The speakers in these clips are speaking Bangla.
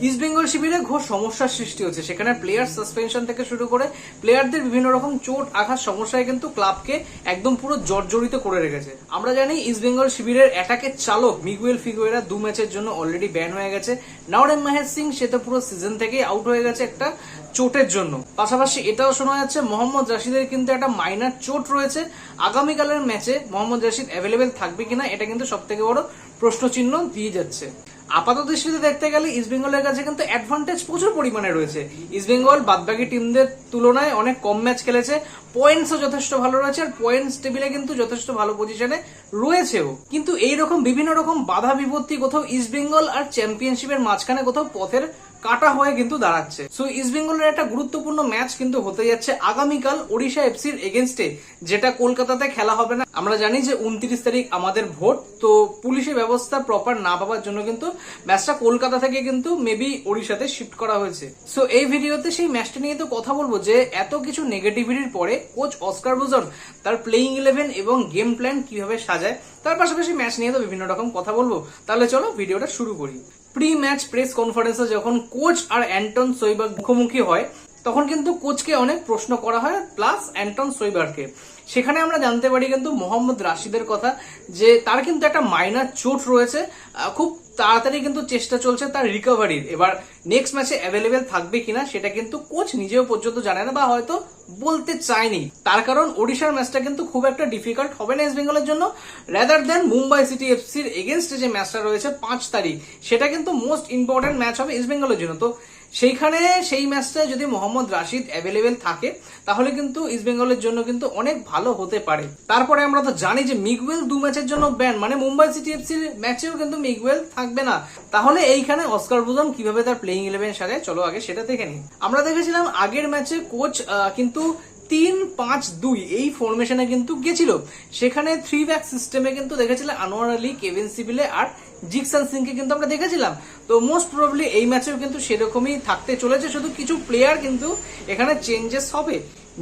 ইস্ট বেঙ্গল শিবিরে ঘোর সমস্যার সৃষ্টি হচ্ছে। সেখানে প্লেয়ার সাসপেনশন থেকে শুরু করে প্লেয়ারদের বিভিন্ন রকম চোট আঘাত সমস্যায় কিন্তু ক্লাবকে একদম পুরো জর্জরিত করে রেখেছে। আমরা জানি ইস্ট বেঙ্গল শিবিরের অ্যাটাকের চালক মিগুয়েল ফিগুয়েরা 2 ম্যাচের জন্য অলরেডি ব্যান হয়ে গেছে। নওরেম মাহেশ সিং সে তো পুরো সিজন থেকেই আউট হয়ে গেছে একটা চোটের জন্য। পাশাপাশি এটাও শোনা যাচ্ছে মোহাম্মদ রাশিদের কিন্তু একটা মাইনার চোট রয়েছে। আগামীকালের ম্যাচে মোহাম্মদ রাশিদ অ্যাভেলেবেল থাকবে কিনা এটা কিন্তু সব থেকে বড় প্রশ্নচিহ্ন দিয়ে যাচ্ছে। আপাত দৃষ্টিতে দেখতে গেলে ইস্ট বেঙ্গলের কাছে কিন্তু অ্যাডভান্টেজ প্রচুর পরিমাণে রয়েছে। ইস্ট বেঙ্গল বাদবাকি টিমদের তুলনায় অনেক কম ম্যাচ খেলেছে, পয়েন্টসও যথেষ্ট ভালো রয়েছে, আর পয়েন্টস টেবিলে কিন্তু যথেষ্ট ভালো পজিশনে রয়েছেও। কিন্তু এইরকম বিভিন্ন রকম বাধা বিপত্তি কোথাও ইস্ট বেঙ্গল আর চ্যাম্পিয়নশিপের মাঝখানে কোথাও পথের কাটা হয়ে কিন্তু দাঁড়াচ্ছে। সো ইস্ট বেঙ্গলের একটা গুরুত্বপূর্ণ ম্যাচ কিন্তু হতে যাচ্ছে আগামীকাল ওড়িশা এফসির এগেনস্টে, যেটা কলকাতাতে খেলা হবে না। আমরা জানি যে 29 তারিখ আমাদের ভোট, তো পুলিশের ব্যবস্থা প্রপার না পাওয়ার জন্য কিন্তু ম্যাচটা কলকাতা থেকে কিন্তু মেবি ওড়িশাতে শিফট করা হয়েছে। সো এই ভিডিওতে সেই ম্যাচটা নিয়ে তো কথা বলবো যে এত কিছু নেগেটিভিটির পরে কোচ অস্কার বুজন তার প্লেইং 11 এবং গেম প্ল্যান কিভাবে সাজায়, তার পাশাপাশি ম্যাচ নিয়ে তো বিভিন্ন রকম কথা বলবো। তাহলে চলো ভিডিওটা শুরু করি। প্রি ম্যাচ প্রেস কনফারেন্সে যখন কোচ আর অ্যান্টন সোইবার্গ মুখোমুখি হয় তখন কিন্তু কোচকে অনেক প্রশ্ন করা হয়, প্লাস অ্যান্টন সোইবার্গকে। সেখানে আমরা জানতে পারি কিন্তু মোহাম্মদ রাশিদের কথা, যে তার কিন্তু একটা মাইনার চোট রয়েছে, খুব তাড়াতাড়ি কিন্তু চেষ্টা চলছে তার রিকভারির। এবার নেক্সট ম্যাচে অ্যাভেলেবেল থাকবে কিনা সেটা কিন্তু কোচ নিজেও পর্যন্ত জানে না, বা হয়তো বলতে চায়নি। তার কারণ ওড়িশার ম্যাচটা কিন্তু খুব একটা ডিফিকাল্ট হবে না ইস্ট বেঙ্গলের জন্য, রাদার দেন মুম্বাই সিটি এফসির এগেনস্টে যে ম্যাচটা রয়েছে 5 তারিখ, সেটা কিন্তু মোস্ট ইম্পর্টেন্ট ম্যাচ হবে ইস্ট বেঙ্গলের জন্য। তো সেইখানে সেই ম্যাচটা যদি মোহাম্মদ রাশিদ অ্যাভেলেবেল থাকে তাহলে কিন্তু ইস্ট বেঙ্গলের জন্য কিন্তু অনেক ভালো হতে পারে। তারপরে আমরা তো জানি যে মিগুয়েল 2 ম্যাচের জন্য ব্যান, মানে মুম্বাই সিটি এফসির ম্যাচেও কিন্তু মিগুয়েল থাকবে না। তাহলে এইখানে অস্কার বুজন কিভাবে তার প্লেইং 11 সাজায়, চলো আগে সেটা দেখে নিই। আমরা দেখেছিলাম আগের ম্যাচে কোচ কিন্তু 3-5-2 এই ফরমেশনে কিন্তু গেছিল। সেখানে 3 ব্যাক সিস্টেমে কিন্তু দেখেছিলাম আনোয়ার আলী, কেভিন সিবিলে আর জিকসন সিংকে কিন্তু আমরা দেখেছিলাম। তো মোস্ট প্রবাবলি এই ম্যাচেও কিন্তু সেরকমই থাকতে চলেছে, শুধু কিছু প্লেয়ার কিন্তু এখানে চেঞ্জেস হবে।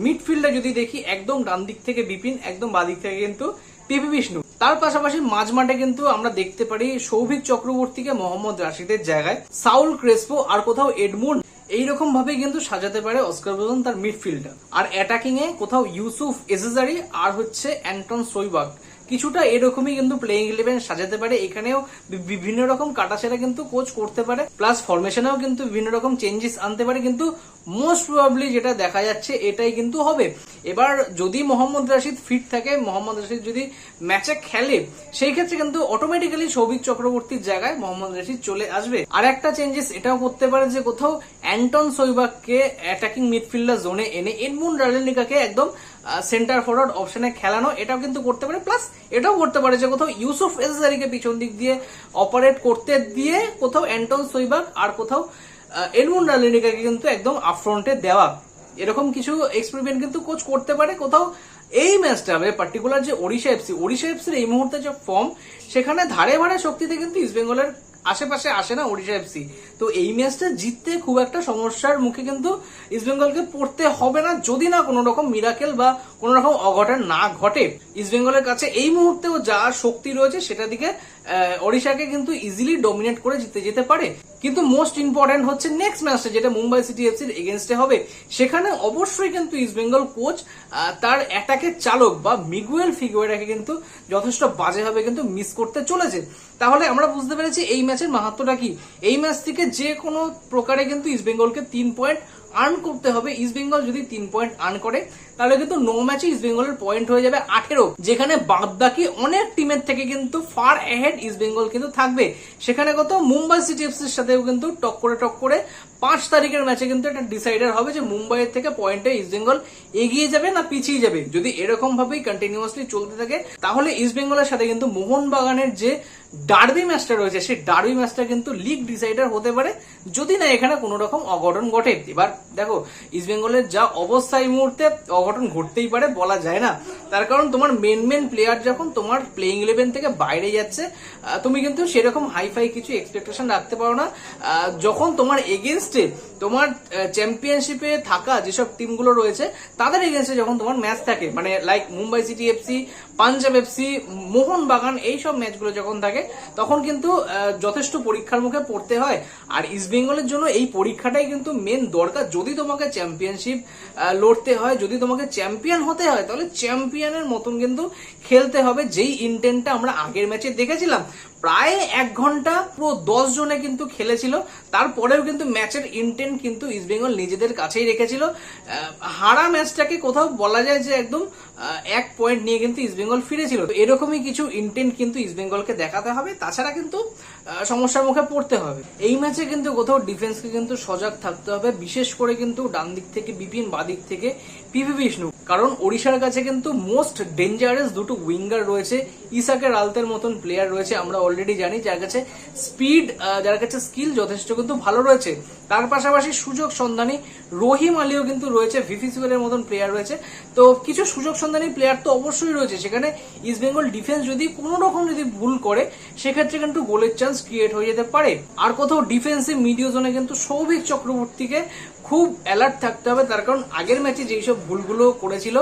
মিডফিল্ডে যদি দেখি, একদম ডান দিক থেকে বিপিন, একদম বাঁ দিক থেকে কিন্তু পিপি বিষ্ণু। তার পাশাপাশি মাঝ মাঠে কিন্তু আমরা দেখতে পারি সৌভিক চক্রবর্তীকে মোহাম্মদ রাশিদের জায়গায়, সাউল ক্রেসপো আর কোথাও এডমুন্ড, এইরকম ভাবে কিন্তু সাজাতে পারে অস্কার বুজন তার মিডফিল্ডটা। আর অ্যাটাকিং এ কোথাও ইউসুফ এজেজারি আর হচ্ছে অ্যান্টন সোইবার্গ, কিছুটা এরকমই কিন্তু প্লেইং 11 সাজাতে পারে। এখানেও বিভিন্ন রকম কাটাছেড়া কিন্তু কোচ করতে পারে, প্লাস ফরমেশনেও কিন্তু বিভিন্ন রকম চেঞ্জেস আনতে পারে। কিন্তু মোস্ট প্রবাবলি যেটা দেখা যাচ্ছে এটাই কিন্তু হবে। এবার যদি মোহাম্মদ রাশিদ ফিট থাকে, মোহাম্মদ রাশিদ যদি ম্যাচে খেলে, সেই ক্ষেত্রে কিন্তু অটোমেটিক্যালি সৌভিক চক্রবর্তীর জায়গায় মোহাম্মদ রাশিদ চলে আসবে। আর একটা চেঞ্জেস এটাও করতে পারে যে কোথাও অ্যান্টন সোইবার্গকে অ্যাটাকিং মিডফিল্ডার জোনে এনে এডমুন্ড রাজেনিকাকে একদম সেন্টার ফরওয়ার্ড অপশনে খেলানো, এটাও কিন্তু করতে পারে। প্লাস এটাও করতে পারে যে কোথাও ইউসুফ এজেজারিকে পিছন দিক দিয়ে অপারেট করতে দিয়ে কোথাও অ্যান্টন সোইবার্গ আর কোথাও এডমুন্ড রাজেনিকাকে কিন্তু একদম আপফ্রন্টে দেওয়া, এরকম কিছু এক্সপেরিমেন্ট কিন্তু কোচ করতে পারে কোথাও। এই ম্যাচটা পার্টিকুলার যে ওড়িশা এফসির এই মুহূর্তে যে ফর্ম, সেখানে ধারে ভারে শক্তিতে কিন্তু ইস্ট বেঙ্গলের আশেপাশে আসে না ওড়িশা এফসি। তো এই ম্যাচটা জিততে খুব একটা সমস্যার মুখে কিন্তু ইস্ট বেঙ্গলকে পড়তে হবে না, যদি না কোনো রকম মিরাকেল বা কোনো রকম অঘটন না ঘটে। ইস্ট বেঙ্গলের কাছে এই মুহূর্তেও যা শক্তি রয়েছে সেটা দিকে ওড়িশাকে কিন্তু ইজিলি ডমিনেট করে জিতে যেতে পারে। কিন্তু মোস্ট ইম্পর্টেন্ট হচ্ছে নেক্সট ম্যাচটা, যেটা মুম্বাই সিটি এফসির এগেনস্টে হবে। সেখানে অবশ্যই কিন্তু ইস্ট বেঙ্গল কোচ তার অ্যাটাকের চালক বা মিগুয়েল ফিগুয়েরাকে কিন্তু যথেষ্ট বাজেভাবে কিন্তু মিস করতে চলেছে। তাহলে আমরা বুঝতে পেরেছি এই ম্যাচের মাহাত্ম্যটা কি। এই ম্যাচ থেকে যে কোনো প্রকারে কিন্তু ইস্ট বেঙ্গলকে 3 পয়েন্ট আর্ন করতে হবে। ইস্ট বেঙ্গল যদি 3 পয়েন্ট আর্ন করে তাহলে কিন্তু 9 ম্যাচে ইস্ট বেঙ্গলের পয়েন্ট হয়ে যাবে 18, যেখানে বাদবাকি অনেক টিমের থেকে কিন্তু ফার অ্যাহেড ইস্ট বেঙ্গল কিন্তু থাকবে। সেখানে কত মুম্বাই সিটি এফসির সাথেও কিন্তু টক করে 5 তারিখের ম্যাচে কিন্তু একটা ডিসাইডার হবে যে মুম্বাইয়ের থেকে পয়েন্টে ইস্ট বেঙ্গল এগিয়ে যাবে না পিছিয়ে যাবে। যদি এরকম ভাবেই কন্টিনিউয়াসলি চলতে থাকে তাহলে ইস্ট বেঙ্গলের সাথে কিন্তু মোহনবাগানের যে ডার্বি ম্যাচটা রয়েছে সেই ডার্বি ম্যাচটা কিন্তু লিগ ডিসাইডার হতে পারে, যদি না এখানে কোনো রকম অঘটন ঘটে। এবার দেখো ইস্ট বেঙ্গলের যা অবস্থা এই মুহূর্তে, অঘটন ঘটতেই পারে, বলা যায় না। তার কারণ তোমার মেন প্লেয়ার যখন তোমার প্লেইং 11 থেকে বাইরে যাচ্ছে, তুমি কিন্তু সেরকম হাইফাই কিছু এক্সপেকটেশন রাখতে পারো না। যখন তোমার এগেনস্টে তোমার চ্যাম্পিয়নশিপে থাকা যেসব টিমগুলো রয়েছে তাদের এগেনস্টে যখন তোমার ম্যাচ থাকে, মানে like Mumbai city FC, Punjab FC, Mohun Bagan, এইসব ম্যাচগুলো যখন থাকে তখন কিন্তু যথেষ্ট পরীক্ষার মুখে পড়তে হয়। আর ইস্ট বেঙ্গলের জন্য এই পরীক্ষাটাই কিন্তু মেন দরকার। যদি তোমাকে চ্যাম্পিয়নশিপ লড়তে হয়, যদি তোমাকে চ্যাম্পিয়ন হতে হয়, তাহলে চ্যাম্পিয়নের মতন কিন্তু খেলতে হবে। যেই ইন্টেন্টটা আমরা আগের ম্যাচে দেখেছিলাম, প্রায় 1 ঘন্টা পুরো 10 জনে কিন্তু খেলেছিল, তারপরেও কিন্তু ম্যাচের ইন্টেন্ট কিন্তু ইস্টবেঙ্গল নিজেদের কাছেই রেখেছিল। হারা ম্যাচটাকে কোথাও বলা যায় যে একদম 1 পয়েন্ট নিয়ে কিন্তু ইস্টবেঙ্গল ফিরেছিল। তো এরকমই কিছু ইন্টেন্ট কিন্তু ইস্টবেঙ্গলকে দেখাতে হবে, তাছাড়া কিন্তু সমস্যার মুখে পড়তে হবে। এই ম্যাচে কিন্তু কোথাও ডিফেন্সকে কিন্তু সজাগ থাকতে হবে, বিশেষ করে কিন্তু ডান দিক থেকে বিপিন, বাদিক থেকে পিভি বিষ্ণু, কারণ ওড়িশার কাছে কিন্তু মোস্ট ডেঞ্জারাস দুটো উইঙ্গার রয়েছে। ইসাকে রালতের মতন প্লেয়ার রয়েছে, আমরা অলরেডি জানি, যার কাছে স্পিড, যার কাছে স্কিল যথেষ্ট কিন্তু ভালো রয়েছে। তার পাশাপাশি সুযোগ সন্ধানী রহিম আলীও কিন্তু রয়েছে, ভিভি সিভেলের মতন প্লেয়ার রয়েছে। তো কিছু সুযোগ সন্ধানী প্লেয়ার তো অবশ্যই রয়েছে সেখানে। ইস্ট বেঙ্গল ডিফেন্স যদি কোনো রকম যদি ভুল করে, সেক্ষেত্রে কিন্তু গোলের চান্স ক্রিয়েট হয়ে যেতে পারে। আর কোথাও ডিফেন্সিভ মিডিও জোনে কিন্তু সৌভিক চক্রবর্তীকে খুব অ্যালার্ট থাকতে হবে, তার কারণ আগের ম্যাচে যেসব ভুলগুলো করেছিল,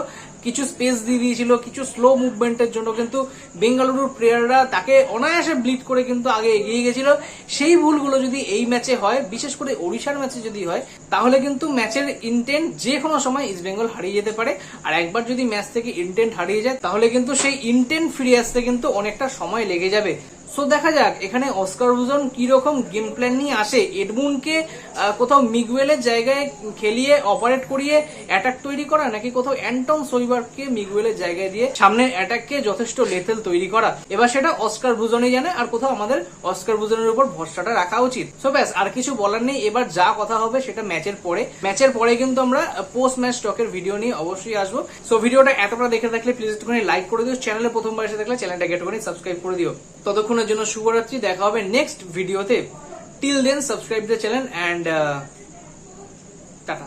কিছু স্পেস দিয়ে দিয়েছিল, কিছু স্লো মুভমেন্টের জন্য কিন্তু বেঙ্গালুরুর প্লেয়াররা তাকে অনায়াসে ব্লিড করে কিন্তু আগে এগিয়ে গেছিল। সেই ভুলগুলো যদি এই ম্যাচে হয়, বিশেষ করে ওড়িশার ম্যাচে যদি হয়, তাহলে কিন্তু ম্যাচের ইন্টেন্ট যে কোনো সময় ইস্ট বেঙ্গল হারিয়ে যেতে পারে। আর একবার যদি ম্যাচ থেকে ইন্টেন্ট হারিয়ে যায়, তাহলে কিন্তু সেই ইন্টেন্ট ফিরে আসতে কিন্তু অনেকটা সময় লেগে যাবে। সো দেখা যাক এখানে অস্কার ব্রুজন কি রকম গেম প্ল্যান নিয়ে আসে। এডমুনকে কোথাও মিগুয়েলের জায়গায় খেলিয়ে অপারেট করিয়ে অ্যাটাক তৈরি করা, নাকি কোথাও অ্যান্টন সইবার্গকে মিগুয়েলের জায়গায় দিয়ে সামনের অ্যাটাককে যথেষ্ট লেথেল তৈরি করা, এবার সেটা অস্কার ব্রুজনই জানে। আর কোথাও আমাদের অস্কার ব্রুজনের উপর ভরসাটা রাখা উচিত। সো ব্যাস, আর কিছু বলার নেই। এবার যা কথা হবে সেটা ম্যাচের পরে কিন্তু আমরা পোস্ট ম্যাচ স্টকের ভিডিও নিয়ে অবশ্যই আসবো। সো ভিডিওটা এতটা দেখে থাকলে প্লিজ একটুখানি লাইক করে দিও, চ্যানেলে প্রথমবার এসে থাকলে চ্যানেলটাকে একটুখানি সাবস্ক্রাইব করে দিও। ততক্ষণের জন্য শুভরাত্রি, দেখা হবে নেক্সট ভিডিওতে। Till then subscribe the channel and tata.